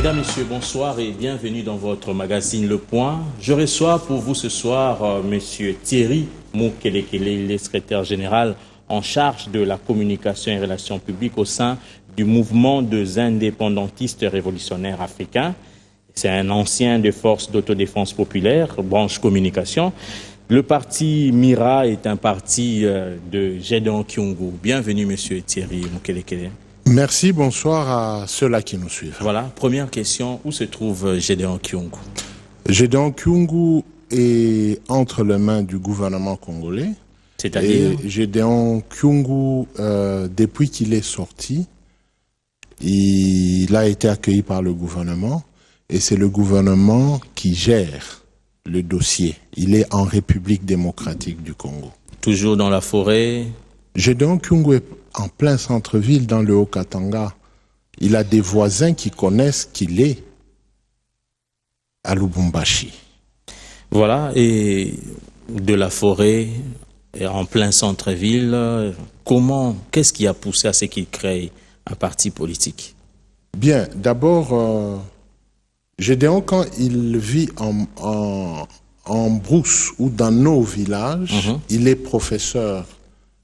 Mesdames, Messieurs, bonsoir et bienvenue dans votre magazine Le Point. Je reçois pour vous ce soir Monsieur Thierry Moukelekele, le secrétaire général en charge de la communication et relations publiques au sein du mouvement des indépendantistes révolutionnaires africains. C'est un ancien des forces d'autodéfense populaire, branche communication. Le parti MIRA est un parti de Gédéon Kyungu. Bienvenue, Monsieur Thierry Moukelekele. Merci, bonsoir à ceux-là qui nous suivent. Voilà, première question, où se trouve Gédéon Kyungu? Gédéon Kyungu est entre les mains du gouvernement congolais. C'est-à-dire Gédéon Kyungu, depuis qu'il est sorti, il a été accueilli par le gouvernement et c'est le gouvernement qui gère le dossier. Il est en République démocratique du Congo. Toujours dans la forêt? Gédéon Kyungu est en plein centre-ville dans le Haut-Katanga. Il a des voisins qui connaissent qu'il est à Lubumbashi. Voilà, et de la forêt, et en plein centre-ville, qu'est-ce qui a poussé à ce qu'il crée un parti politique? Bien, d'abord, Gédéon, quand il vit en brousse ou dans nos villages, il est professeur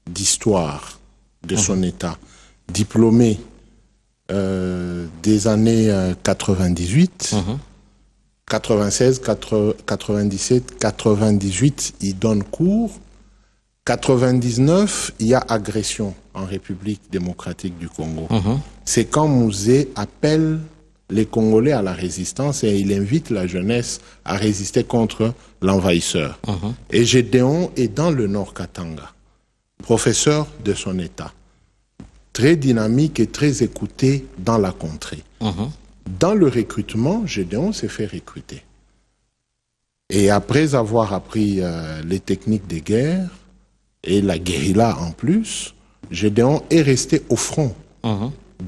d'histoire de son État, diplômé des années 98, 96, 97, 98, il donne cours. 99, il y a agression en République démocratique du Congo. C'est quand Mouzé appelle les Congolais à la résistance et il invite la jeunesse à résister contre l'envahisseur. Et Gédéon est dans le Nord Katanga, professeur de son État, très dynamique et très écouté dans la contrée. Dans le recrutement, Gédéon s'est fait recruter. Et après avoir appris les techniques de guerre et la guérilla en plus, Gédéon est resté au front,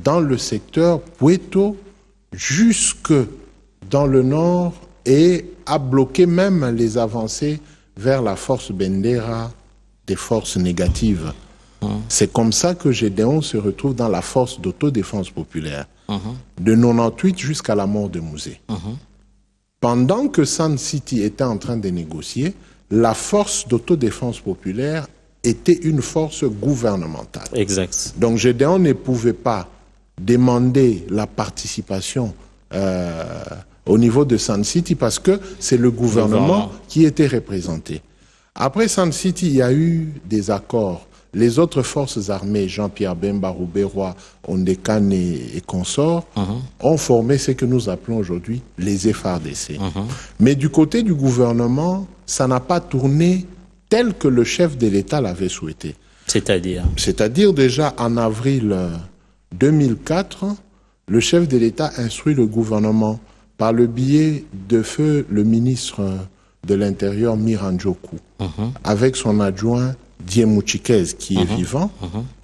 dans le secteur Pweto, jusque dans le nord, et a bloqué même les avancées vers la force Bendera, des forces négatives. C'est comme ça que Gédéon se retrouve dans la force d'autodéfense populaire, de 98 jusqu'à la mort de Mouzé. Pendant que Sun City était en train de négocier, la force d'autodéfense populaire était une force gouvernementale. Exact. Donc Gédéon ne pouvait pas demander la participation au niveau de Sun City parce que c'est le gouvernement qui était représenté. Après Sun City, il y a eu des accords. Les autres forces armées, Jean-Pierre Bemba, Roubaix-Roy, Ondekane et consorts, ont formé ce que nous appelons aujourd'hui les FARDC. Mais du côté du gouvernement, ça n'a pas tourné tel que le chef de l'État l'avait souhaité. C'est-à-dire? C'est-à-dire déjà en avril 2004, le chef de l'État instruit le gouvernement par le biais de feu le ministre de l'Intérieur Miranjoku, avec son adjoint Diemou Chikez qui est vivant,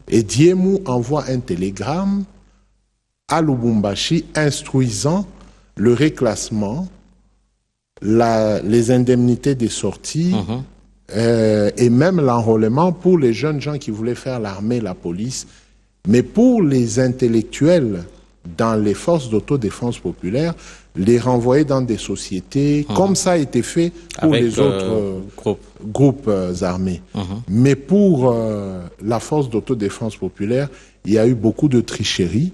et Diemou envoie un télégramme à Lubumbashi instruisant le reclassement, les indemnités des sorties et même l'enrôlement pour les jeunes gens qui voulaient faire l'armée, la police, mais pour les intellectuels dans les forces d'autodéfense populaire, les renvoyer dans des sociétés, comme ça a été fait pour les autres groupes armés. Mais pour la force d'autodéfense populaire, il y a eu beaucoup de tricheries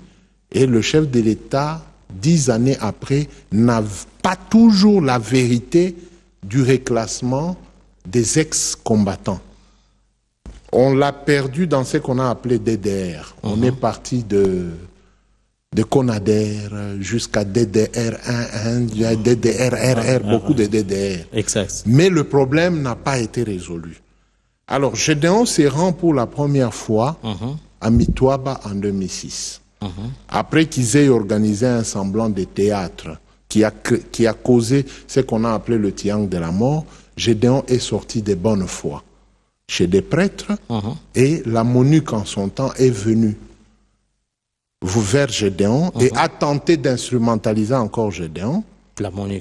et le chef de l'État, 10 années après, n'a pas toujours la vérité du reclassement des ex-combattants. On l'a perdu dans ce qu'on a appelé DDR. On est parti de Conader jusqu'à DDR1, DDR-RR, beaucoup de DDR. Exact. Mais le problème n'a pas été résolu. Alors, Gédéon se rend pour la première fois à Mitwaba en 2006. Après qu'ils aient organisé un semblant de théâtre qui a causé ce qu'on a appelé le triangle de la mort, Gédéon est sorti de bonne foi chez des prêtres et la MONUC en son temps est venue vers Gédéon et a tenté d'instrumentaliser encore Gédéon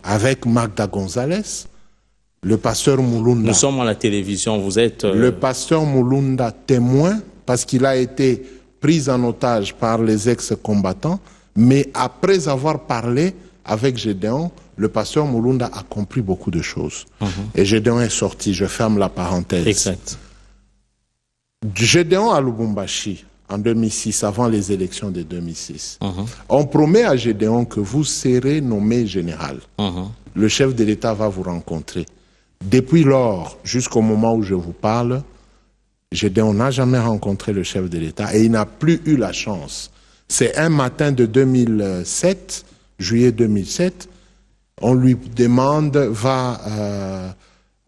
avec Magda Gonzalez, le pasteur Mulunda. Nous sommes à la télévision, vous êtes... Le pasteur Mulunda témoin parce qu'il a été pris en otage par les ex-combattants, mais après avoir parlé avec Gédéon, le pasteur Mulunda a compris beaucoup de choses. Et Gédéon est sorti, je ferme la parenthèse. Exact. Gédéon à Lubumbashi, en 2006, avant les élections de 2006, on promet à Gédéon que vous serez nommé général. Le chef de l'État va vous rencontrer. Depuis lors, jusqu'au moment où je vous parle, Gédéon n'a jamais rencontré le chef de l'État et il n'a plus eu la chance. C'est un matin de 2007, juillet 2007, on lui demande, va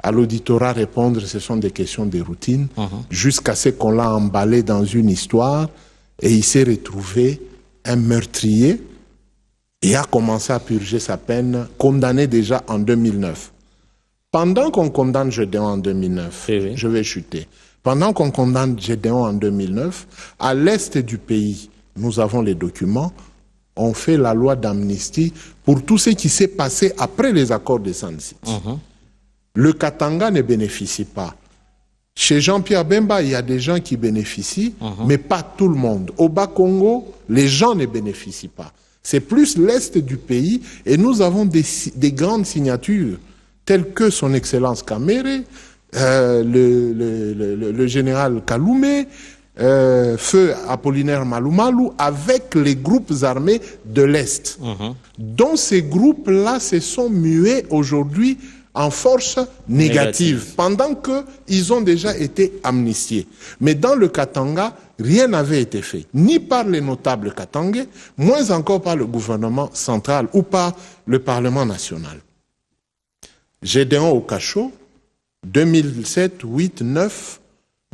à l'auditorat répondre, ce sont des questions de routine, jusqu'à ce qu'on l'a emballé dans une histoire et il s'est retrouvé un meurtrier et a commencé à purger sa peine, condamné déjà en 2009. Pendant qu'on condamne Gédéon en 2009, je vais chuter, pendant qu'on condamne Gédéon en 2009, à l'est du pays, nous avons les documents, on fait la loi d'amnistie pour tout ce qui s'est passé après les accords de San City. Le Katanga ne bénéficie pas. Chez Jean-Pierre Bemba, il y a des gens qui bénéficient, mais pas tout le monde. Au Bas-Congo, les gens ne bénéficient pas. C'est plus l'est du pays et nous avons des grandes signatures telles que son Excellence Kamere, le général Kaloumé, Feu Apollinaire Malumalu, avec les groupes armés de l'Est. Dont ces groupes-là se sont mués aujourd'hui en force négative, pendant qu'ils ont déjà été amnistiés. Mais dans le Katanga, rien n'avait été fait, ni par les notables katangais, moins encore par le gouvernement central ou par le Parlement national. Gédéon au cachot, 2007, 8, 9,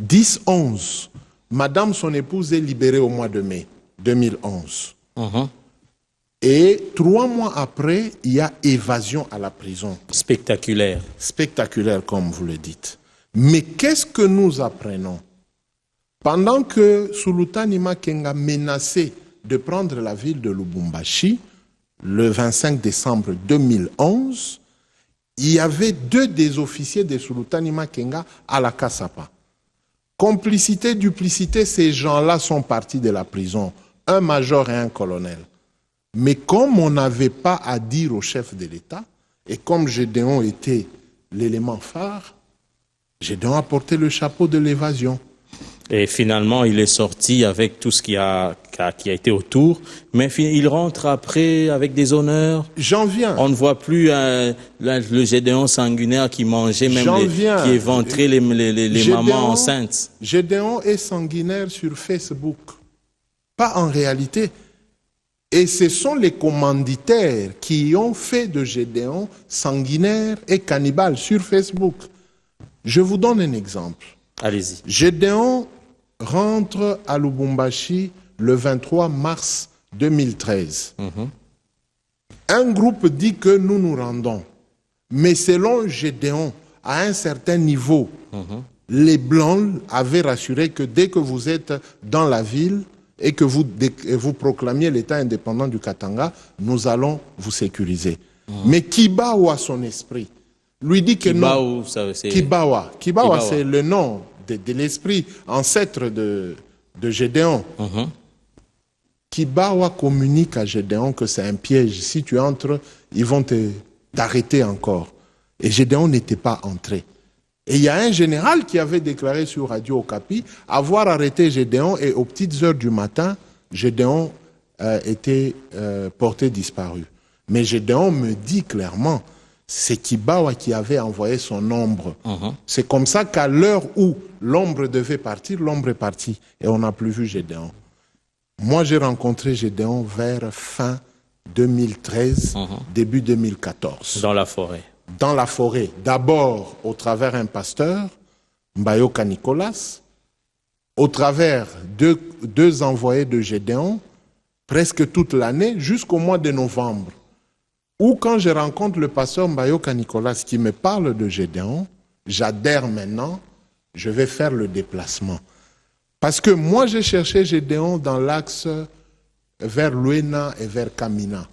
10, 11. Madame, son épouse, est libérée au mois de mai 2011. Et 3 mois après, il y a évasion à la prison. Spectaculaire. Spectaculaire, comme vous le dites. Mais qu'est-ce que nous apprenons? Pendant que Sultani Makenga menaçait de prendre la ville de Lubumbashi, le 25 décembre 2011, il y avait 2 des officiers de Sultani Makenga à la Kasapa. Complicité, duplicité, ces gens-là sont partis de la prison. Un major et un colonel. Mais comme on n'avait pas à dire au chef de l'État, et comme Gédéon était l'élément phare, Gédéon a porté le chapeau de l'évasion. Et finalement, il est sorti avec tout ce qui a été autour, mais il rentre après avec des honneurs. J'en viens. On ne voit plus le Gédéon sanguinaire qui mangeait, même qui éventrait les mamans enceintes. Gédéon est sanguinaire sur Facebook, pas en réalité. Et ce sont les commanditaires qui ont fait de Gédéon sanguinaire et cannibale sur Facebook. Je vous donne un exemple. Allez-y. Gédéon rentre à Lubumbashi le 23 mars 2013. Un groupe dit que nous nous rendons. Mais selon Gédéon, à un certain niveau, les Blancs avaient rassuré que dès que vous êtes dans la ville et que vous proclamiez l'État indépendant du Katanga, nous allons vous sécuriser. Mais Kibawa, son esprit, lui dit que non. Kibawa, c'est le nom de l'esprit ancêtre de Gédéon. Kibawa communique à Gédéon que c'est un piège. Si tu entres, ils vont t'arrêter encore. Et Gédéon n'était pas entré. Et il y a un général qui avait déclaré sur Radio Okapi avoir arrêté Gédéon et aux petites heures du matin, Gédéon était porté disparu. Mais Gédéon me dit clairement, c'est Kibawa qui avait envoyé son ombre. C'est comme ça qu'à l'heure où l'ombre devait partir, l'ombre est partie. Et on n'a plus vu Gédéon. Moi, j'ai rencontré Gédéon vers fin 2013, début 2014. Dans la forêt. Dans la forêt. D'abord, au travers d'un pasteur, Mbayoka Nicolas, au travers deux envoyés de Gédéon, presque toute l'année, jusqu'au mois de novembre. Ou quand je rencontre le pasteur Mbayoka Nicolas qui me parle de Gédéon, j'adhère maintenant, je vais faire le déplacement. Parce que moi, j'ai cherché Gédéon dans l'axe vers Luena et vers Kamina.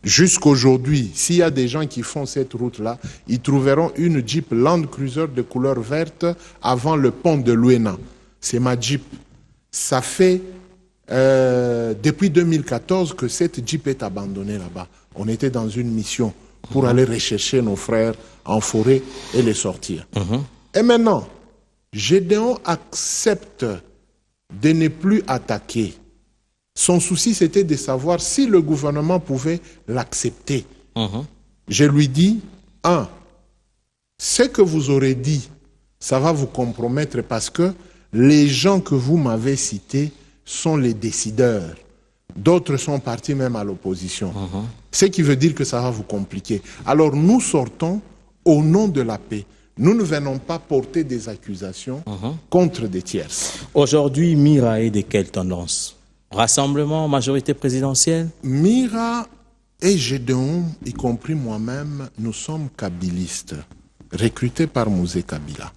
Jusqu'aujourd'hui, s'il y a des gens qui font cette route-là, ils trouveront une Jeep Land Cruiser de couleur verte avant le pont de Luena. C'est ma Jeep. Ça fait depuis 2014 que cette Jeep est abandonnée là-bas. On était dans une mission pour aller rechercher nos frères en forêt et les sortir. Et maintenant, Gédéon accepte de ne plus attaquer. Son souci, c'était de savoir si le gouvernement pouvait l'accepter. Je lui dis, ce que vous aurez dit, ça va vous compromettre parce que les gens que vous m'avez cités sont les décideurs. D'autres sont partis même à l'opposition. Ce qui veut dire que ça va vous compliquer. Alors nous sortons au nom de la paix. Nous ne venons pas porter des accusations contre des tierces. Aujourd'hui, Mira est de quelle tendance? Rassemblement, majorité présidentielle? Mira et Gédéon, y compris moi-même, nous sommes kabylistes, recrutés par Mouzé Kabila.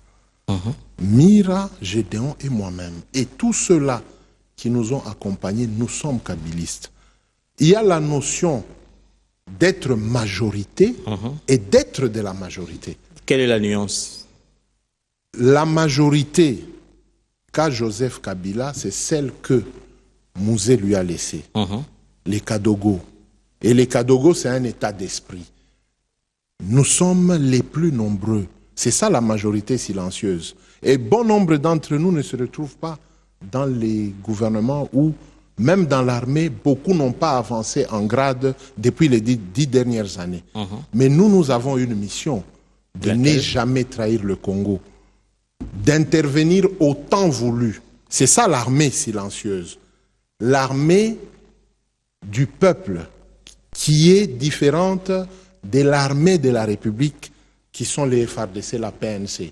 Mira, Gédéon et moi-même. Et tous ceux-là qui nous ont accompagnés, nous sommes kabylistes. Il y a la notion d'être majorité et d'être de la majorité. Quelle est la nuance? La majorité qu'a Joseph Kabila, c'est celle que Mouzé lui a laissée. Les Kadogo. Et les Kadogo, c'est un état d'esprit. Nous sommes les plus nombreux. C'est ça la majorité silencieuse. Et bon nombre d'entre nous ne se retrouvent pas dans les gouvernements ou même dans l'armée. Beaucoup n'ont pas avancé en grade depuis les 10 dernières années. Mais nous avons une mission de ne jamais trahir le Congo, d'intervenir au temps voulu. C'est ça l'armée silencieuse. L'armée du peuple qui est différente de l'armée de la République qui sont les FARDC, la PNC.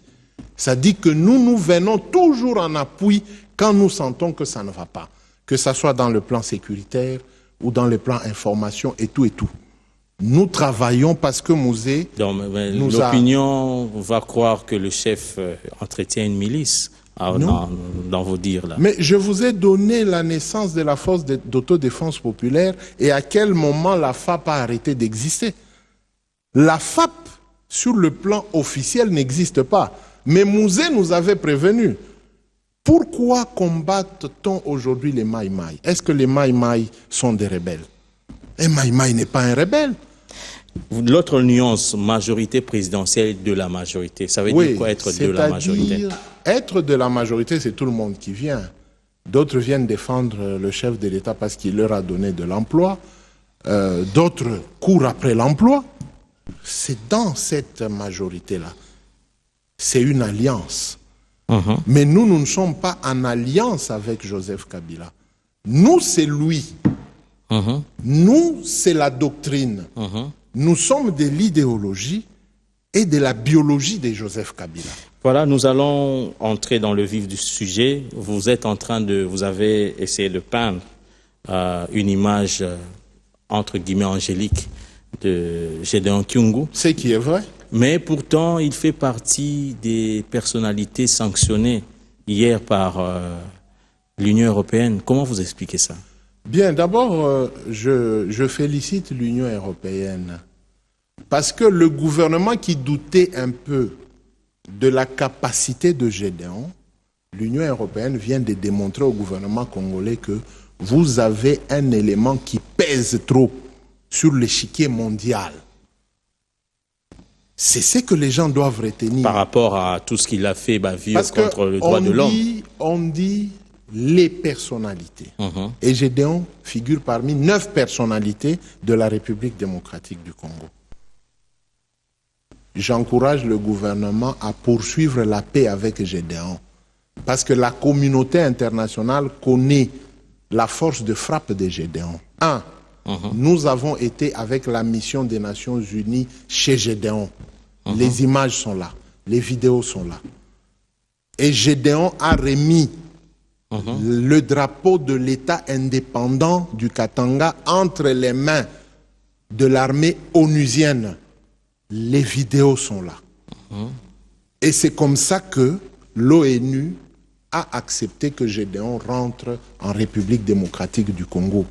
Ça dit que nous venons toujours en appui quand nous sentons que ça ne va pas, que ce soit dans le plan sécuritaire ou dans le plan information et tout et tout. Nous travaillons parce que Mouzé l'opinion va croire que le chef entretient une milice dans vos dires là. Mais je vous ai donné la naissance de la force d'autodéfense populaire et à quel moment la FAP a arrêté d'exister. La FAP, sur le plan officiel, n'existe pas. Mais Mouzé nous avait prévenu. Pourquoi combatte-t-on aujourd'hui les Maï-Maï? Est-ce que les Maï-Maï sont des rebelles? Et Maï-Maï n'est pas un rebelle. L'autre nuance, majorité présidentielle de la majorité, ça veut dire quoi être de la majorité? Être de la majorité, c'est tout le monde qui vient. D'autres viennent défendre le chef de l'État parce qu'il leur a donné de l'emploi. D'autres courent après l'emploi. C'est dans cette majorité-là. C'est une alliance. Mais nous ne sommes pas en alliance avec Joseph Kabila. Nous, c'est lui. Nous, c'est la doctrine. Nous sommes de l'idéologie et de la biologie de Joseph Kabila. Voilà, nous allons entrer dans le vif du sujet. Vous êtes en train de... Vous avez essayé de peindre une image, entre guillemets, angélique de Gédéon Kyungu. Ce qui est vrai. Mais pourtant, il fait partie des personnalités sanctionnées hier par l'Union européenne. Comment vous expliquez ça? Bien, d'abord, je félicite l'Union européenne parce que le gouvernement qui doutait un peu de la capacité de Gédéon, l'Union européenne vient de démontrer au gouvernement congolais que vous avez un élément qui pèse trop sur l'échiquier mondial. C'est ce que les gens doivent retenir. Par rapport à tout ce qu'il a fait bavure contre le droit de l'homme. On dit les personnalités. Et Gédéon figure parmi 9 personnalités de la République démocratique du Congo. J'encourage le gouvernement à poursuivre la paix avec Gédéon. Parce que la communauté internationale connaît la force de frappe de Gédéon. Nous avons été avec la mission des Nations Unies chez Gédéon. Les images sont là, les vidéos sont là. Et Gédéon a remis le drapeau de l'État indépendant du Katanga entre les mains de l'armée onusienne. Les vidéos sont là. Et c'est comme ça que l'ONU a accepté que Gédéon rentre en République démocratique du Congo.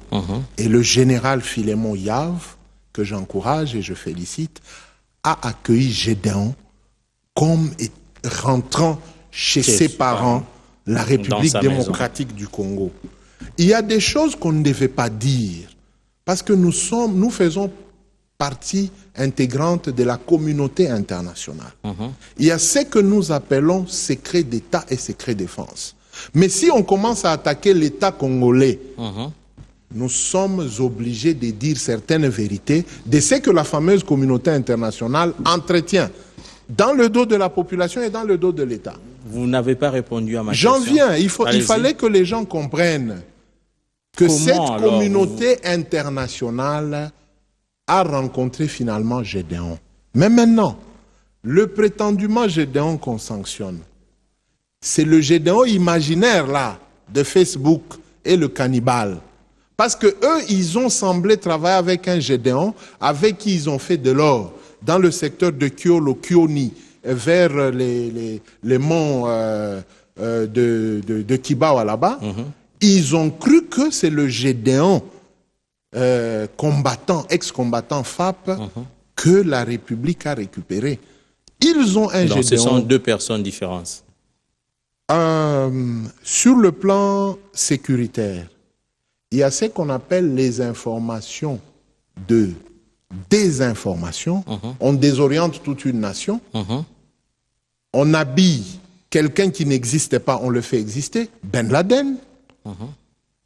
Et le général Philémon Yave, que j'encourage et je félicite, a accueilli Gédéon comme rentrant chez ses parents, la République démocratique du Congo. Il y a des choses qu'on ne devait pas dire, parce que nous faisons partie intégrante de la communauté internationale. Il y a ce que nous appelons secret d'État et secret défense. Mais si on commence à attaquer l'État congolais, nous sommes obligés de dire certaines vérités de ce que la fameuse communauté internationale entretient dans le dos de la population et dans le dos de l'État. Vous n'avez pas répondu à ma question. J'en viens. Il fallait que les gens comprennent que cette communauté internationale a rencontré finalement Gédéon. Mais maintenant, le prétendument Gédéon qu'on sanctionne, c'est le Gédéon imaginaire là, de Facebook et le cannibale. Parce que eux, ils ont semblé travailler avec un Gédéon avec qui ils ont fait de l'or dans le secteur de Kyolo, Kyoni, vers les monts de Kibawa là-bas. Ils ont cru que c'est le Gédéon combattant, ex-combattant FAP, que la République a récupéré. Ils ont un Gédéon. Ce sont deux personnes différentes. Sur le plan sécuritaire, il y a ce qu'on appelle les informations de désinformation. On désoriente toute une nation. On habille quelqu'un qui n'existait pas, on le fait exister. Ben Laden.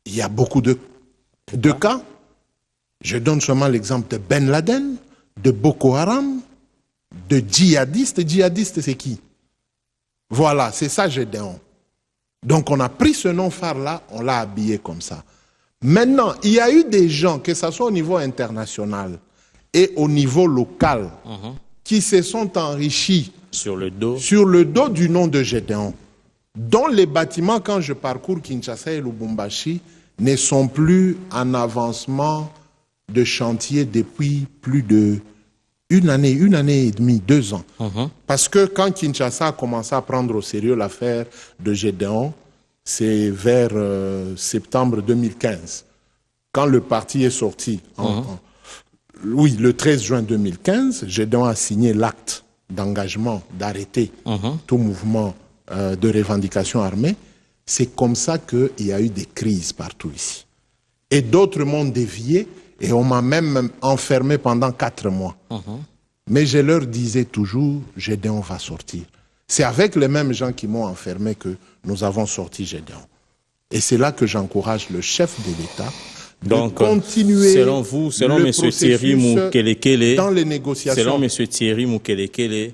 Il y a beaucoup de cas. Je donne seulement l'exemple de Ben Laden, de Boko Haram, de djihadistes. Djihadistes, c'est qui? Voilà, c'est ça Gédéon. Donc on a pris ce nom phare-là, on l'a habillé comme ça. Maintenant, il y a eu des gens, que ce soit au niveau international et au niveau local, qui se sont enrichis sur le dos du nom de Gédéon, dont les bâtiments, quand je parcours Kinshasa et Lubumbashi, ne sont plus en avancement de chantier depuis plus de une année et demie, 2 ans. Parce que quand Kinshasa a commencé à prendre au sérieux l'affaire de Gédéon, c'est vers septembre 2015, quand le parti est sorti. Oui, le 13 juin 2015, Gédéon a signé l'acte d'engagement d'arrêter tout mouvement de revendication armée. C'est comme ça qu'il y a eu des crises partout ici. Et d'autres m'ont dévié et on m'a même enfermé pendant 4 mois. Mais je leur disais toujours, Gédéon va sortir. C'est avec les mêmes gens qui m'ont enfermé que nous avons sorti Gédéon. Et c'est là que j'encourage le chef de l'État de continuer selon vous, selon M. Thierry Moukelekele, dans les négociations. Selon M. Thierry Moukelekele,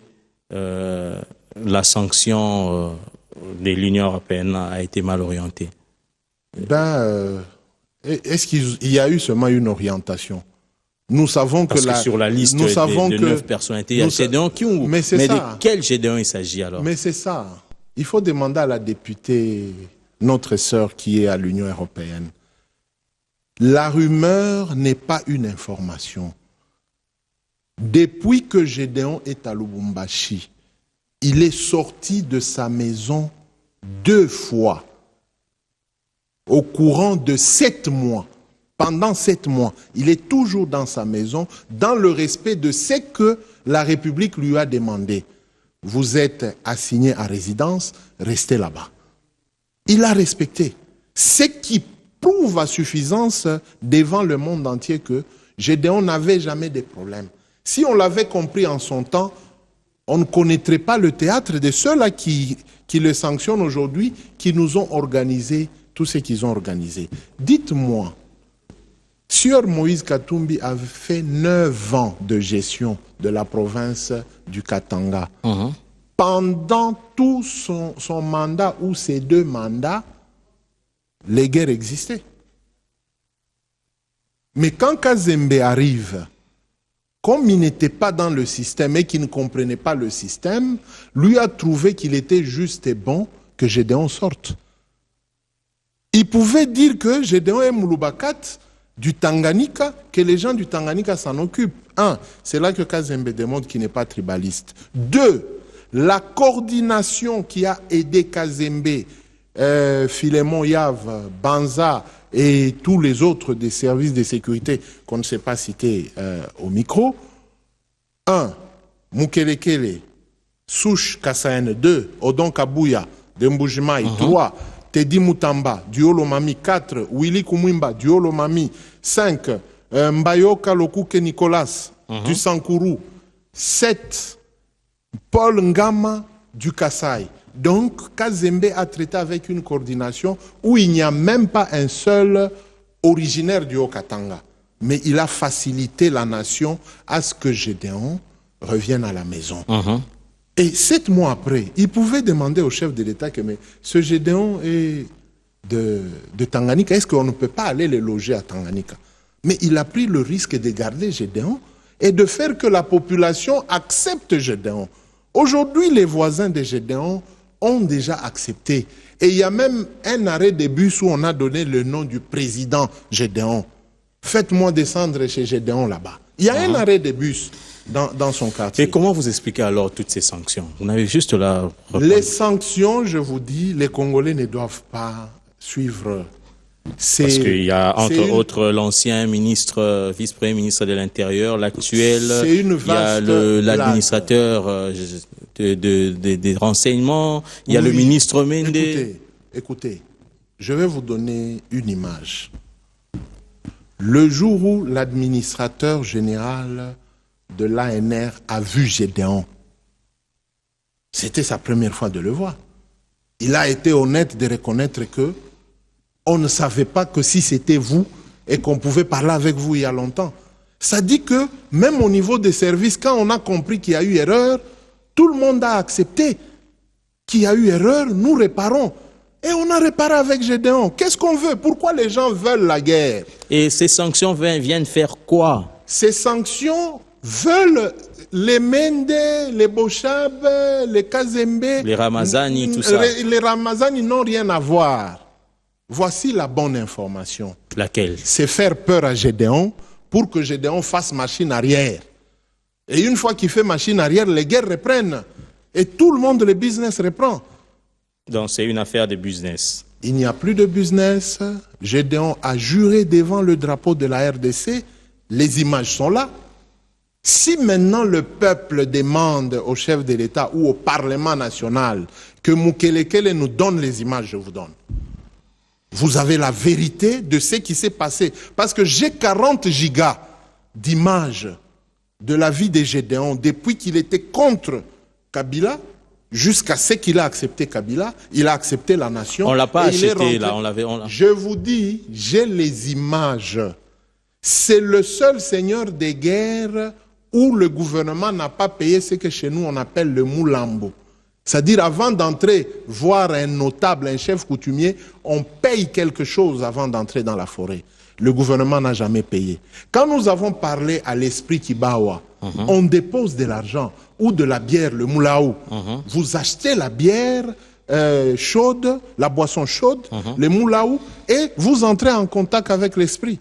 la sanction de l'Union européenne a été mal orientée. Est-ce qu'il y a eu seulement une orientation? Nous savons que, sur la liste de 9 personnalités, il y a Gédéon qui ont... Mais de quel Gédéon il s'agit alors? Mais c'est ça. Il faut demander à la députée, notre sœur qui est à l'Union européenne. La rumeur n'est pas une information. Depuis que Gédéon est à Lubumbashi, il est sorti de sa maison 2 fois au courant de 7 mois. Pendant 7 mois, il est toujours dans sa maison, dans le respect de ce que la République lui a demandé. Vous êtes assigné à résidence, restez là-bas. Il a respecté. Ce qui prouve à suffisance devant le monde entier que Gédéon n'avait jamais de problème. Si on l'avait compris en son temps, on ne connaîtrait pas le théâtre de ceux-là qui le sanctionnent aujourd'hui, qui nous ont organisé tout ce qu'ils ont organisé. Dites-moi, Sieur Moïse Katumbi avait fait 9 ans de gestion de la province du Katanga. Pendant tout son mandat ou ses 2 mandats, les guerres existaient. Mais quand Kazembe arrive, comme il n'était pas dans le système et qu'il ne comprenait pas le système, lui a trouvé qu'il était juste et bon que Gédéon sorte. Il pouvait dire que Gédéon est Mouloubakat du Tanganyika, que les gens du Tanganyika s'en occupent. 1, c'est là que Kazembe démontre qu'il n'est pas tribaliste. 2, la coordination qui a aidé Kazembe, Philémon Yav, Banza et tous les autres des services de sécurité qu'on ne sait pas citer au micro. 1, Moukelekele, Souche Kassaene. 2, Odon Kabouya, Demboujimaï. 3, Teddy Mutamba, du Olomami. 4, Willy Kumwimba, du Olomami. 5, Mbayoka Lokuke Nicolas, du Sankourou. 7, Paul Ngama, du Kassai. Donc, Kazembe a traité avec une coordination où il n'y a même pas un seul originaire du Haut-Katanga. Mais il a facilité la nation à ce que Gédéon revienne à la maison. Et 7 mois après, il pouvait demander au chef de l'État que mais ce Gédéon est de Tanganyika, est-ce qu'on ne peut pas aller les loger à Tanganyika? Mais il a pris le risque de garder Gédéon et de faire que la population accepte Gédéon. Aujourd'hui, les voisins de Gédéon ont déjà accepté. Et il y a même un arrêt de bus où on a donné le nom du président Gédéon. Faites-moi descendre chez Gédéon là-bas. Il y a un arrêt de bus dans son quartier. Et comment vous expliquez alors toutes ces sanctions? Vous n'avez juste là... Les sanctions, je vous dis, les Congolais ne doivent pas suivre. Parce qu'il y a entre autres l'ancien ministre, vice-premier ministre de l'Intérieur, l'actuel, il y a l'administrateur des renseignements, il y a le ministre Mende. Écoutez, je vais vous donner une image. Le jour où l'administrateur général de l'ANR a vu Gédéon, c'était sa première fois de le voir. Il a été honnête de reconnaître que on ne savait pas que si c'était vous et qu'on pouvait parler avec vous il y a longtemps. Ça dit que même au niveau des services, quand on a compris qu'il y a eu erreur, tout le monde a accepté qu'il y a eu erreur, nous réparons. Et on a réparé avec Gédéon. Qu'est-ce qu'on veut? Pourquoi les gens veulent la guerre? Et ces sanctions viennent faire quoi? Ces sanctions veulent les Mende, les Bochab, les Kazembe, les Ramazani, tout ça. Les Ramazani n'ont rien à voir. Voici la bonne information. Laquelle? C'est faire peur à Gédéon pour que Gédéon fasse machine arrière. Et une fois qu'il fait machine arrière, les guerres reprennent. Et tout le monde, le business reprend. Donc c'est une affaire de business. Il n'y a plus de business. Gédéon a juré devant le drapeau de la RDC. Les images sont là. Si maintenant le peuple demande au chef de l'État ou au Parlement national que Mukelekele nous donne les images, je vous donne. Vous avez la vérité de ce qui s'est passé. Parce que j'ai 40 gigas d'images de la vie de Gédéon depuis qu'il était contre Kabila jusqu'à ce qu'il a accepté Kabila. Il a accepté la nation. On ne l'a pas acheté là. Je vous dis, j'ai les images. C'est le seul seigneur des guerres où le gouvernement n'a pas payé ce que chez nous on appelle le moulambo. C'est-à-dire, avant d'entrer voir un notable, un chef coutumier, on paye quelque chose avant d'entrer dans la forêt. Le gouvernement n'a jamais payé. Quand nous avons parlé à l'esprit Kibawa, on dépose de l'argent ou de la bière, le moulaou. Vous achetez la bière chaude, la boisson chaude, le moulaou, et vous entrez en contact avec l'esprit.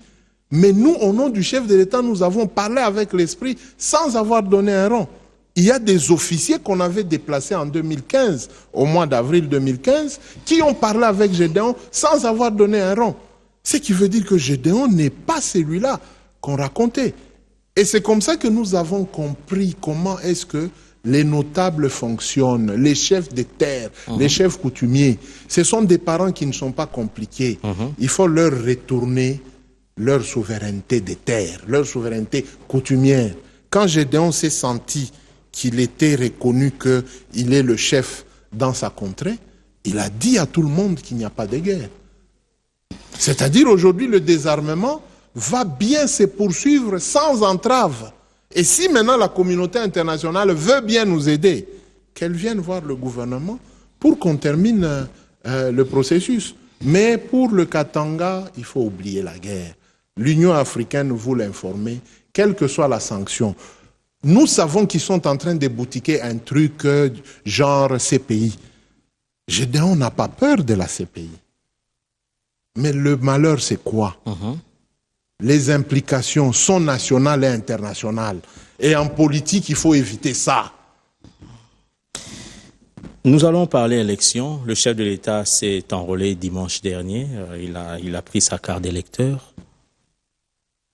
Mais nous, au nom du chef de l'État, nous avons parlé avec l'esprit sans avoir donné un rond. Il y a des officiers qu'on avait déplacés en 2015, au mois d'avril 2015, qui ont parlé avec Gédéon sans avoir donné un rond. Ce qui veut dire que Gédéon n'est pas celui-là qu'on racontait. Et c'est comme ça que nous avons compris comment est-ce que les notables fonctionnent, les chefs de terre, les chefs coutumiers. Ce sont des parents qui ne sont pas compliqués. Il faut leur retourner leur souveraineté de terre, leur souveraineté coutumière. Quand Gédéon s'est senti qu'il était reconnu qu'il est le chef dans sa contrée, il a dit à tout le monde qu'il n'y a pas de guerre. C'est-à-dire aujourd'hui le désarmement va bien se poursuivre sans entrave. Et si maintenant la communauté internationale veut bien nous aider, qu'elle vienne voir le gouvernement pour qu'on termine le processus. Mais pour le Katanga, il faut oublier la guerre. L'Union africaine vous l'informer, quelle que soit la sanction. Nous savons qu'ils sont en train de boutiquer un truc genre CPI. Gédéon n'a pas peur de la CPI. Mais le malheur, c'est quoi? Les implications sont nationales et internationales. Et en politique, il faut éviter ça. Nous allons parler élection. Le chef de l'État s'est enrôlé dimanche dernier. Il a pris sa carte d'électeur.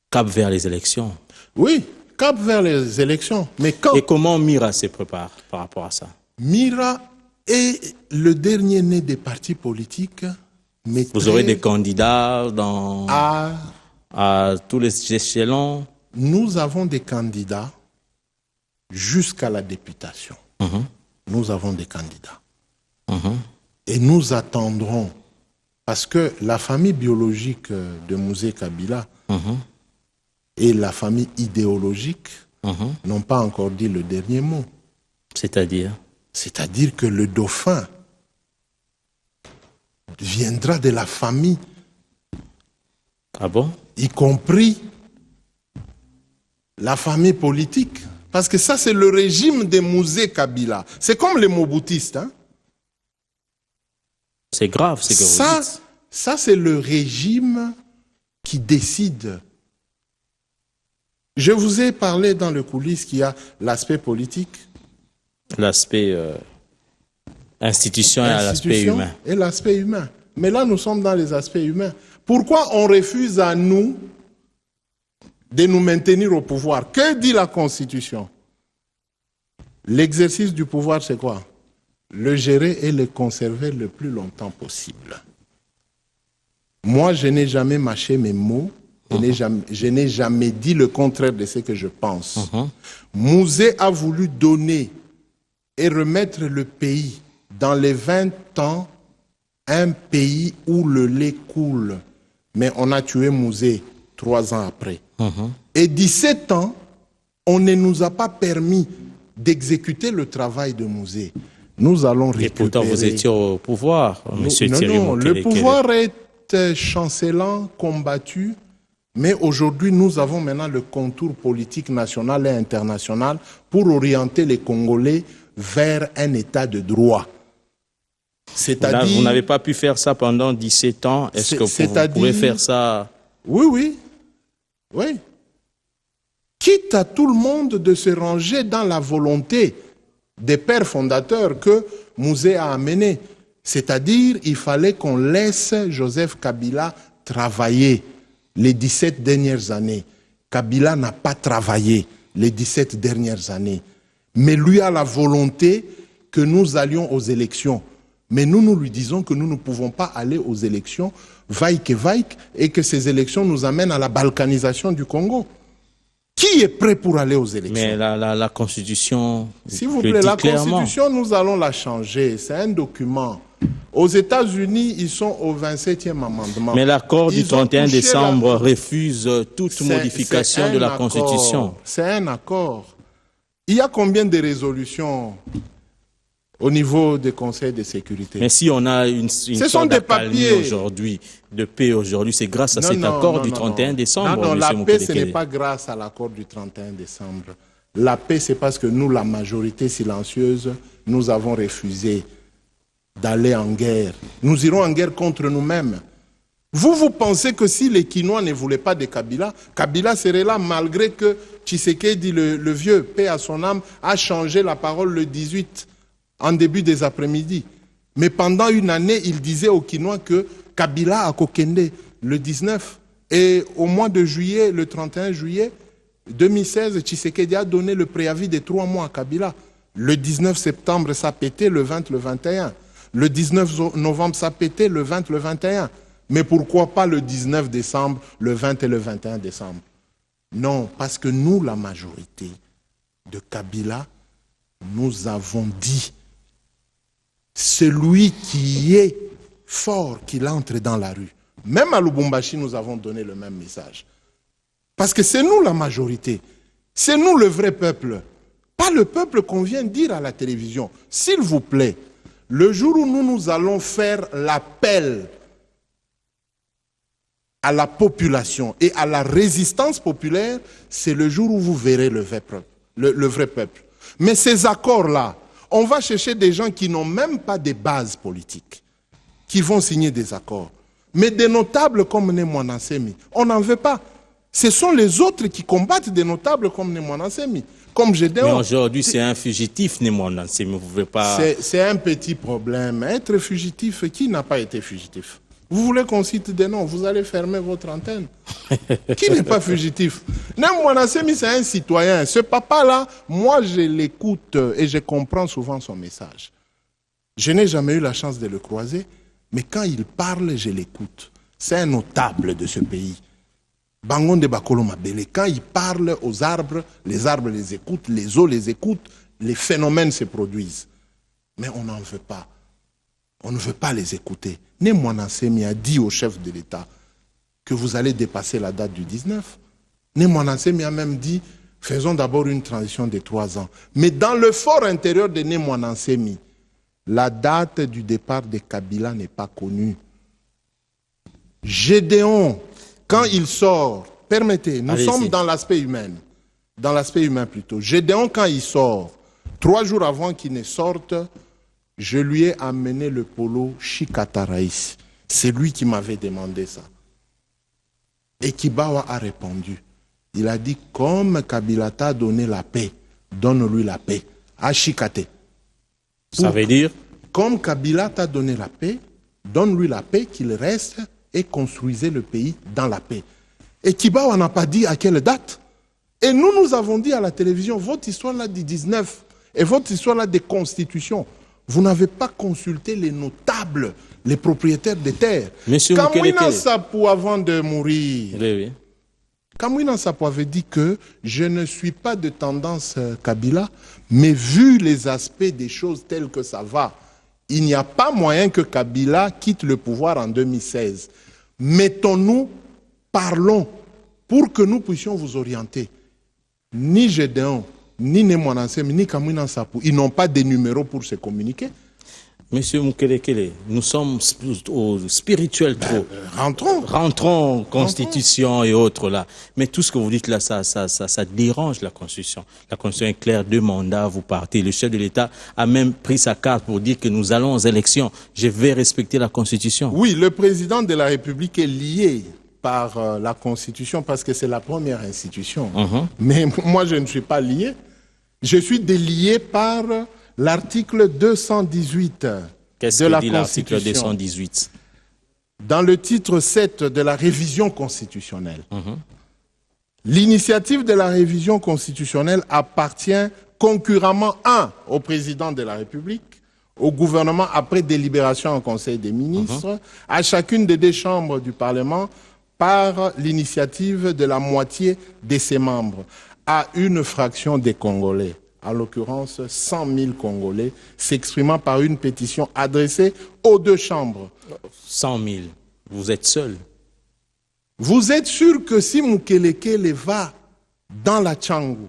Cap vers les élections. Oui, cap vers les élections. Mais quand... Et comment Mira se prépare par rapport à ça? Mira est le dernier né des partis politiques Mais vous aurez des candidats à tous les échelons? Nous avons des candidats jusqu'à la députation. Nous avons des candidats. Et nous attendrons, parce que la famille biologique de Mouzé Kabila et la famille idéologique n'ont pas encore dit le dernier mot. C'est-à-dire? C'est-à-dire que le dauphin viendra de la famille. Ah bon? Y compris la famille politique. Parce que ça, c'est le régime de Mouzé Kabila. C'est comme les Mobutistes. Hein? C'est grave, c'est que vous dites. Ça, c'est le régime qui décide. Je vous ai parlé dans le coulisses qu'il y a l'aspect politique. L'aspect institution et l'aspect humain. Et l'aspect humain. Mais là, nous sommes dans les aspects humains. Pourquoi on refuse à nous de nous maintenir au pouvoir? Que dit la Constitution? L'exercice du pouvoir, c'est quoi? Le gérer et le conserver le plus longtemps possible. Moi, je n'ai jamais mâché mes mots. Je n'ai jamais dit le contraire de ce que je pense. Mouzé a voulu donner et remettre le pays dans les 20 ans, un pays où le lait coule. Mais on a tué Mouzé 3 ans après. Et 17 ans, on ne nous a pas permis d'exécuter le travail de Mouzé. Nous allons récupérer... Et pourtant, vous étiez au pouvoir, M. Thierry Moukele. Le pouvoir est chancelant, combattu, mais aujourd'hui, nous avons maintenant le contour politique national et international pour orienter les Congolais vers un état de droit. C'est-à-dire... Vous n'avez pas pu faire ça pendant 17 ans. Est-ce que vous pourrez faire ça? Oui. Quitte à tout le monde de se ranger dans la volonté des pères fondateurs que Mouzé a amené. C'est-à-dire, il fallait qu'on laisse Joseph Kabila travailler les 17 dernières années. Kabila n'a pas travaillé les 17 dernières années. Mais lui a la volonté que nous allions aux élections. Mais nous lui disons que nous ne pouvons pas aller aux élections, vaille que vaille, et que ces élections nous amènent à la balkanisation du Congo. Qui est prêt pour aller aux élections? Mais la Constitution... S'il vous plaît, la Constitution, nous allons la changer. C'est un document. Aux États-Unis, ils sont au 27e amendement. Mais l'accord du 31 décembre refuse toute modification de la Constitution. C'est un accord. Il y a combien de résolutions au niveau des conseils de sécurité? Mais si on a une sorte d'accalmie aujourd'hui, de paix aujourd'hui, c'est grâce à cet accord du 31 décembre. Non, la paix, ce n'est pas grâce à l'accord du 31 décembre. La paix, c'est parce que nous, la majorité silencieuse, nous avons refusé d'aller en guerre. Nous irons en guerre contre nous-mêmes. Vous pensez que si les Kinois ne voulaient pas de Kabila, Kabila serait là malgré que Tshisekedi, le vieux, paix à son âme, a changé la parole le 18 en début des après-midi. Mais pendant une année, il disait aux Kinois que Kabila a Kokende le 19. Et au mois de juillet, le 31 juillet 2016, Tshisekedi a donné le préavis de 3 mois à Kabila. Le 19 septembre, ça a pété, le 20, le 21. Le 19 novembre, ça a pété, le 20, le 21. Mais pourquoi pas le 19 décembre, le 20 et le 21 décembre? Non, parce que nous, la majorité de Kabila, nous avons dit, celui qui est fort, qu'il entre dans la rue. Même à Lubumbashi, nous avons donné le même message. Parce que c'est nous la majorité. C'est nous le vrai peuple. Pas le peuple qu'on vient dire à la télévision. S'il vous plaît, le jour où nous allons faire l'appel à la population et à la résistance populaire, c'est le jour où vous verrez le vrai peuple. Mais ces accords-là, on va chercher des gens qui n'ont même pas de base politique, qui vont signer des accords. Mais des notables comme Némouana Nsemi, on n'en veut pas. Ce sont les autres qui combattent des notables comme Némouana Nsemi. Comme Gédéon. Mais aujourd'hui, c'est un fugitif, Némouana Nsemi. Vous ne pouvez pas... C'est un petit problème. Être fugitif, qui n'a pas été fugitif? Vous voulez qu'on cite des noms, vous allez fermer votre antenne. Qui n'est pas fugitif? Némouana Nsemi, c'est un citoyen. Ce papa-là, moi, je l'écoute et je comprends souvent son message. Je n'ai jamais eu la chance de le croiser, Mais quand il parle, je l'écoute. C'est un notable de ce pays. Bangonde Bakolo Mabele, quand il parle aux arbres les écoutent, les eaux les écoutent, les phénomènes se produisent. Mais on n'en veut pas. On ne veut pas les écouter. Némoanansemi a dit au chef de l'État que vous allez dépasser la date du 19. Némoanansemi a même dit, faisons d'abord une transition de 3 ans. Mais dans le fort intérieur de Némoanansemi, la date du départ de Kabila n'est pas connue. Gédéon, quand il sort, permettez, nous sommes dans l'aspect humain. Dans l'aspect humain plutôt. Gédéon, quand il sort, 3 jours avant qu'il ne sorte, je lui ai amené le polo Chikata Raïs. C'est lui qui m'avait demandé ça. Et Kibawa a répondu. Il a dit, comme Kabila t'a donné la paix, donne-lui la paix. À Chikate. Ça veut dire? Comme Kabila t'a donné la paix, donne-lui la paix, qu'il reste et construisez le pays dans la paix. Et Kibawa n'a pas dit à quelle date. Et nous avons dit à la télévision, votre histoire là du 19 et votre histoire là des constitutions, vous n'avez pas consulté les notables, les propriétaires des terres. Monsieur Kamwina Sapou, avant de mourir, oui. Kamwina Sapou avait dit que je ne suis pas de tendance Kabila, mais vu les aspects des choses telles que ça va, il n'y a pas moyen que Kabila quitte le pouvoir en 2016. Mettons-nous, parlons, pour que nous puissions vous orienter. Ni Gédéon, ni Némoanansemi, ni Kamwina Sapou, ils n'ont pas de numéros pour se communiquer. Monsieur Mukelekele, nous sommes au spirituel trop. Rentrons Constitution et autres là. Mais tout ce que vous dites là, ça dérange la Constitution. La Constitution est claire, 2 mandats, vous partez. Le chef de l'État a même pris sa carte pour dire que nous allons aux élections. Je vais respecter la Constitution. Oui, le président de la République est lié par la Constitution parce que c'est la première institution. Mais moi, je ne suis pas lié. Je suis délié par l'article 218 Qu'est-ce que dit l'article 218? Dans le titre 7 de la révision constitutionnelle. L'initiative de la révision constitutionnelle appartient concurremment, 1, au président de la République, au gouvernement après délibération en Conseil des ministres, à chacune des 2 chambres du Parlement, par l'initiative de la moitié de ses membres, à une fraction des Congolais. En l'occurrence 100 000 Congolais, s'exprimant par une pétition adressée aux 2 chambres. 100 000, vous êtes seul. Vous êtes sûr que si Mukelekele va dans la Tchangou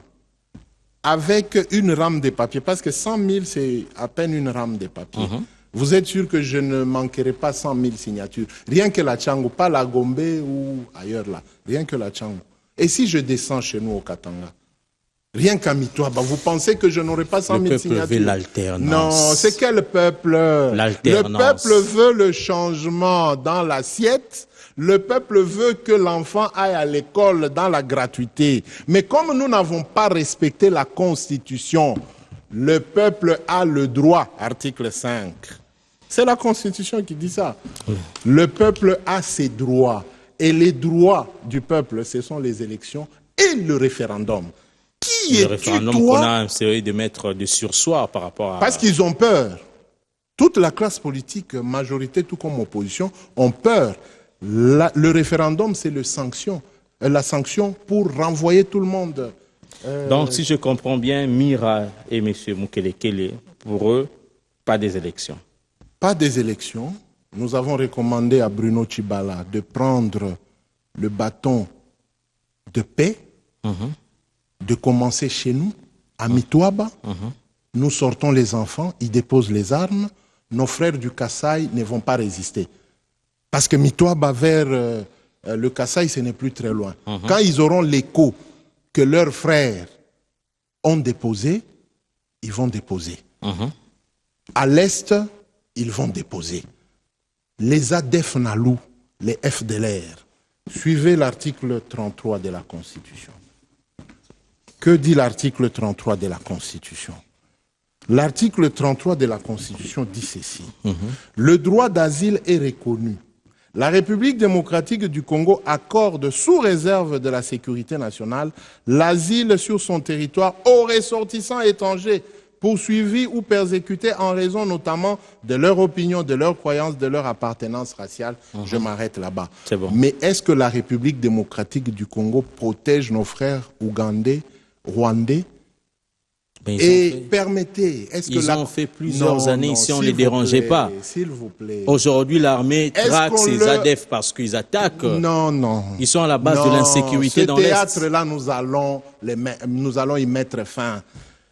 avec une rame de papier, parce que 100 000 c'est à peine une rame de papier, vous êtes sûr que je ne manquerai pas 100 000 signatures, rien que la Tchangou, pas la Gombe ou ailleurs là, rien que la Tchangou. Et si je descends chez nous au Katanga? Rien qu'à Mitouaba, vous pensez que je n'aurai pas 100 000 signatures? Le peuple veut l'alternance. Non, c'est quel peuple? Le peuple veut le changement dans l'assiette. Le peuple veut que l'enfant aille à l'école dans la gratuité. Mais comme nous n'avons pas respecté la Constitution, le peuple a le droit, article 5. C'est la Constitution qui dit ça. Le peuple a ses droits. Et les droits du peuple, ce sont les élections et le référendum. Qui est-tu, toi? Le référendum qu'on a essayé de mettre de sursoir par rapport à... Parce qu'ils ont peur. Toute la classe politique, majorité tout comme opposition, ont peur. Le référendum, c'est la sanction pour renvoyer tout le monde. Donc, si je comprends bien, Mira et M. Mukelekele, pour eux, pas des élections. Pas des élections. Nous avons recommandé à Bruno Tshibala de prendre le bâton de paix, de commencer chez nous, à Mitouaba. Nous sortons les enfants, ils déposent les armes. Nos frères du Kasaï ne vont pas résister. Parce que Mitouaba vers le Kasaï, ce n'est plus très loin. Quand ils auront l'écho que leurs frères ont déposé, ils vont déposer. À l'est, ils vont déposer. Les ADEF Nalou, les FDLR, suivez l'article 33 de la Constitution. Que dit l'article 33 de la Constitution? L'article 33 de la Constitution dit ceci. Le droit d'asile est reconnu. La République démocratique du Congo accorde, sous réserve de la sécurité nationale, l'asile sur son territoire aux ressortissants étrangers poursuivis ou persécutés en raison notamment de leur opinion, de leur croyance, de leur appartenance raciale. Je m'arrête là-bas. Bon. Mais est-ce que la République démocratique du Congo protège nos frères ougandais, rwandais? Et permettez, est-ce que ils ont fait plusieurs années ici, on ne les dérangeait pas. S'il vous plaît. Aujourd'hui, l'armée traque ces ADF parce qu'ils attaquent. Non, non. Ils sont à la base de l'insécurité dans l'Est. Ce théâtre-là, nous allons y mettre fin.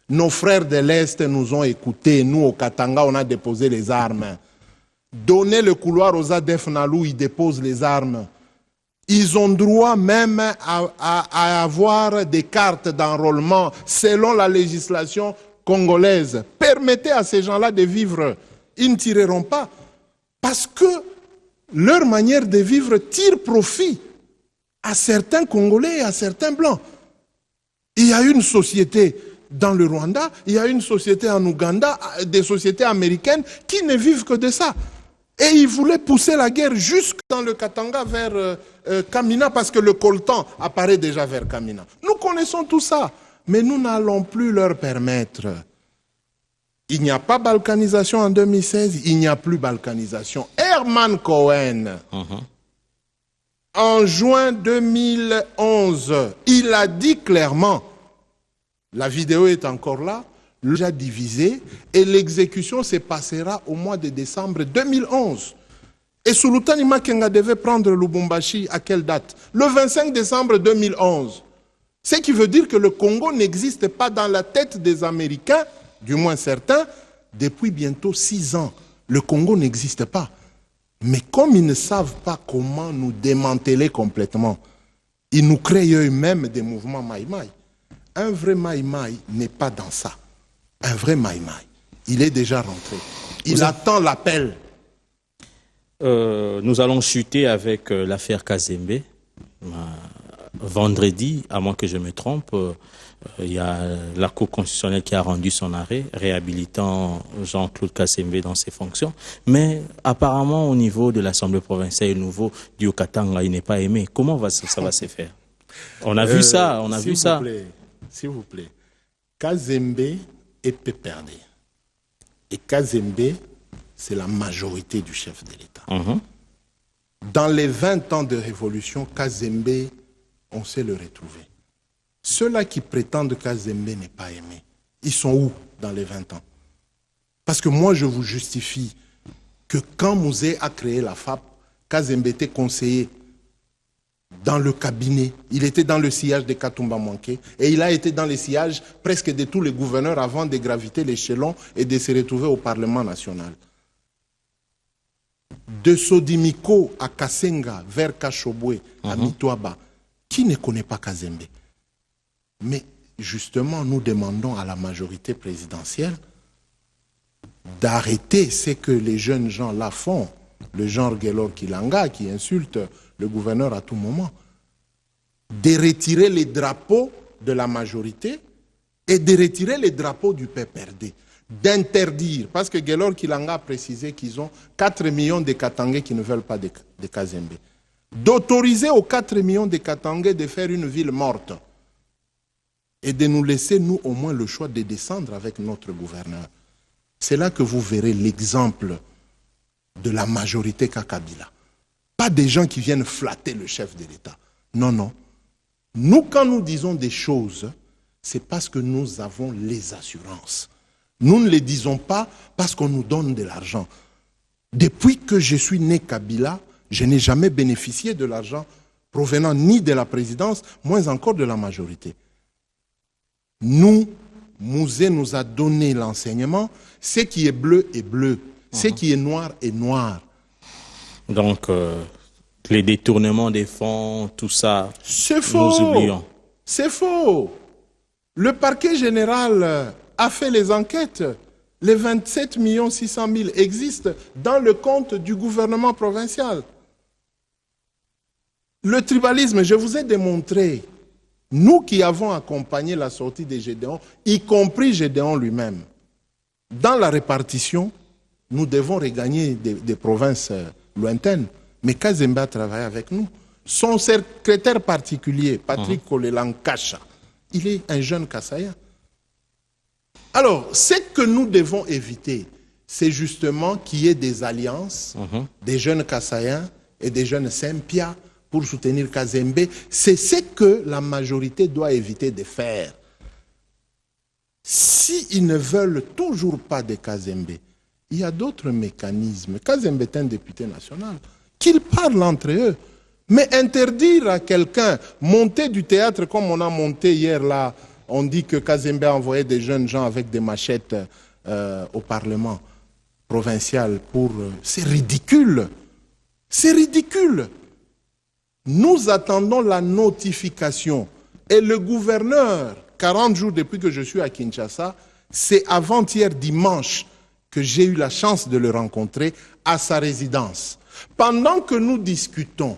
Nos frères de l'Est nous ont écoutés. Nous, au Katanga, on a déposé les armes. Donnez le couloir aux ADF Nalou, ils déposent les armes. Ils ont droit même à avoir des cartes d'enrôlement selon la législation congolaise. Permettez à ces gens-là de vivre. Ils ne tireront pas. Parce que leur manière de vivre tire profit à certains Congolais et à certains Blancs. Il y a une société dans le Rwanda, il y a une société en Ouganda, des sociétés américaines qui ne vivent que de ça. Et ils voulaient pousser la guerre jusque dans le Katanga vers Kamina, parce que le coltan apparaît déjà vers Kamina. Nous connaissons tout ça, mais nous n'allons plus leur permettre. Il n'y a pas balkanisation en 2016, il n'y a plus balkanisation. Herman Cohen, en juin 2011, il a dit clairement, la vidéo est encore là, déjà divisé, et l'exécution se passera au mois de décembre 2011. Et Sultani Makenga devait prendre Lubumbashi à quelle date? Le 25 décembre 2011. Ce qui veut dire que le Congo n'existe pas dans la tête des Américains, du moins certains, depuis bientôt 6 ans. Le Congo n'existe pas. Mais comme ils ne savent pas comment nous démanteler complètement, ils nous créent eux-mêmes des mouvements Maï-Maï. Un vrai Maï-Maï n'est pas dans ça. Un vrai Maï-Maï. Il est déjà rentré. Il attend l'appel. Nous allons chuter avec l'affaire Kazembe. Vendredi, à moins que je me trompe, il y a la Cour constitutionnelle qui a rendu son arrêt réhabilitant Jean-Claude Kazembe dans ses fonctions. Mais apparemment, au niveau de l'Assemblée provinciale, au niveau du Katanga, il n'est pas aimé. Comment ça va se faire? On a vu ça, on a vu ça. S'il vous plaît, Kazembe est péperdé. Et Kazembe, c'est la majorité du chef de l'État. Dans les 20 ans de révolution, Kazembe, on sait le retrouver. Ceux-là qui prétendent que Kazembe n'est pas aimé, ils sont où dans les 20 ans? Parce que moi, je vous justifie que quand Mouzé a créé la FAP, Kazembe était conseiller dans le cabinet. Il était dans le sillage de Katumba Mwanké et il a été dans le sillage presque de tous les gouverneurs avant de graviter l'échelon et de se retrouver au Parlement national. De Sodimiko à Kasenga, vers Kachobwe, à Mitouaba, qui ne connaît pas Kazembe? Mais justement, nous demandons à la majorité présidentielle d'arrêter ce que les jeunes gens là font. Le genre Gelor Kilanga qui insulte le gouverneur à tout moment. De retirer les drapeaux de la majorité et de retirer les drapeaux du PPRD. D'interdire, parce que Gelor Kilanga a précisé qu'ils ont 4 millions de Katangais qui ne veulent pas de Kazembe. D'autoriser aux 4 millions de Katangais de faire une ville morte et de nous laisser, nous, au moins le choix de descendre avec notre gouverneur. C'est là que vous verrez l'exemple de la majorité Kakabila. Pas des gens qui viennent flatter le chef de l'État. Non, non. Nous, quand nous disons des choses, c'est parce que nous avons les assurances. Nous ne les disons pas parce qu'on nous donne de l'argent. Depuis que je suis né Kabila, je n'ai jamais bénéficié de l'argent provenant ni de la présidence, moins encore de la majorité. Nous, Mouzé nous a donné l'enseignement, ce qui est bleu est bleu, ce qui est noir est noir. Donc, les détournements des fonds, tout ça, c'est faux. Nous oublions. C'est faux. Le parquet général a fait les enquêtes. Les 27 600 000 existent dans le compte du gouvernement provincial. Le tribalisme, je vous ai démontré, nous qui avons accompagné la sortie des Gédéons, y compris Gédéon lui-même, dans la répartition, nous devons regagner des provinces lointaines. Mais Kazembe a travaillé avec nous. Son secrétaire particulier, Patrick Kolelan Kacha, il est un jeune Kassaïen. Alors, ce que nous devons éviter, c'est justement qu'il y ait des alliances, des jeunes Kassaïens et des jeunes Saint-Pia pour soutenir Kazembe. C'est ce que la majorité doit éviter de faire. S'ils ne veulent toujours pas de Kazembe, il y a d'autres mécanismes. Kazembe est un député national. Qu'ils parlent entre eux. Mais interdire à quelqu'un, monter du théâtre comme on a monté hier là, on dit que Kazembe a envoyé des jeunes gens avec des machettes au Parlement provincial pour... c'est ridicule. C'est ridicule. Nous attendons la notification. Et le gouverneur, 40 jours depuis que je suis à Kinshasa, c'est avant-hier dimanche que j'ai eu la chance de le rencontrer à sa résidence. Pendant que nous discutons,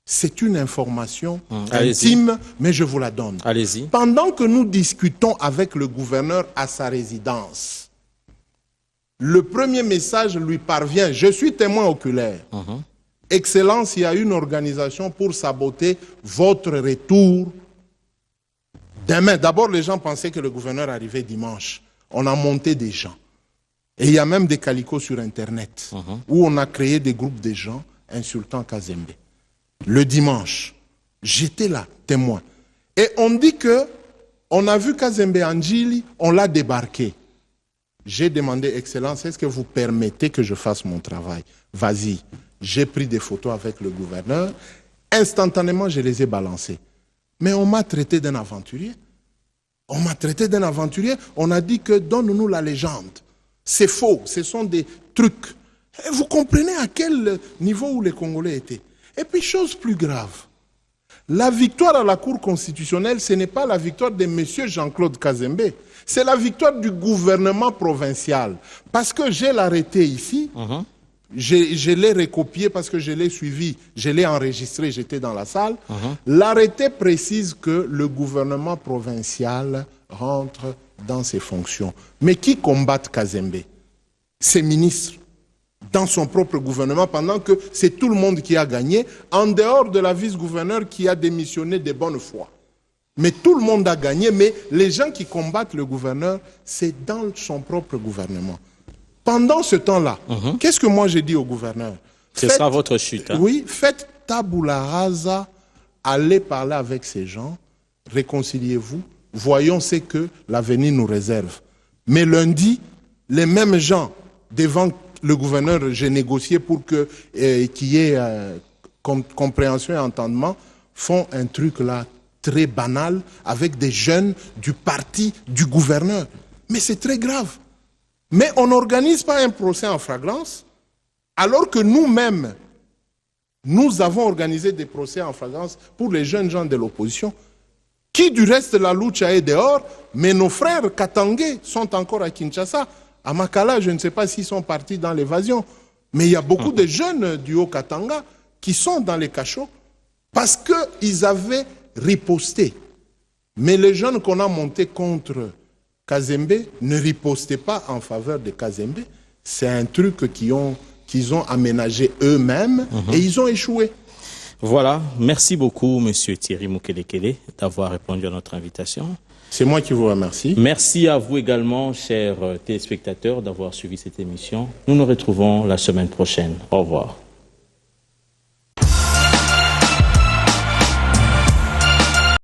c'est une information intime, mais je vous la donne. Allez-y. Pendant que nous discutons avec le gouverneur à sa résidence, le premier message lui parvient. Je suis témoin oculaire. Excellence, il y a une organisation pour saboter votre retour demain. D'abord, les gens pensaient que le gouverneur arrivait dimanche. On a monté des gens. Et il y a même des calicots sur Internet où on a créé des groupes de gens insultant Kazembe. Le dimanche, j'étais là, témoin. Et on dit que on a vu Kazembe Anjili, on l'a débarqué. J'ai demandé, Excellence, est-ce que vous permettez que je fasse mon travail? Vas-y. J'ai pris des photos avec le gouverneur. Instantanément, je les ai balancées. Mais on m'a traité d'un aventurier. On m'a traité d'un aventurier. On a dit que donne-nous la légende. C'est faux. Ce sont des trucs. Et vous comprenez à quel niveau où les Congolais étaient. Et puis, chose plus grave. La victoire à la Cour constitutionnelle, ce n'est pas la victoire de M. Jean-Claude Kazembe. C'est la victoire du gouvernement provincial. Parce que j'ai l'arrêté ici. Je l'ai recopié parce que je l'ai suivi, je l'ai enregistré, j'étais dans la salle. L'arrêté précise que le gouvernement provincial rentre dans ses fonctions. Mais qui combat Kazembe? Ses ministres, dans son propre gouvernement, pendant que c'est tout le monde qui a gagné, en dehors de la vice-gouverneur qui a démissionné de bonne foi. Mais tout le monde a gagné, mais les gens qui combattent le gouverneur, c'est dans son propre gouvernement. Pendant ce temps-là, qu'est-ce que moi j'ai dit au gouverneur? Ce sera votre chute. Oui, faites tabula rasa, allez parler avec ces gens, réconciliez-vous, voyons ce que l'avenir nous réserve. Mais lundi, les mêmes gens, devant le gouverneur, j'ai négocié pour qu'il y ait compréhension et entendement, font un truc là très banal avec des jeunes du parti du gouverneur. Mais c'est très grave. Mais on n'organise pas un procès en flagrance, alors que nous-mêmes, nous avons organisé des procès en flagrance pour les jeunes gens de l'opposition, qui du reste de la lucha est dehors, mais nos frères Katangé sont encore à Kinshasa. À Makala, je ne sais pas s'ils sont partis dans l'évasion, mais il y a beaucoup de jeunes du Haut-Katanga qui sont dans les cachots parce qu'ils avaient riposté. Mais les jeunes qu'on a montés contre Kazembe ne ripostaient pas en faveur de Kazembe. C'est un truc qu'ils ont aménagé eux-mêmes et ils ont échoué. Voilà. Merci beaucoup, Monsieur Thierry Mukelekele, d'avoir répondu à notre invitation. C'est moi qui vous remercie. Merci à vous également, chers téléspectateurs, d'avoir suivi cette émission. Nous nous retrouvons la semaine prochaine. Au revoir.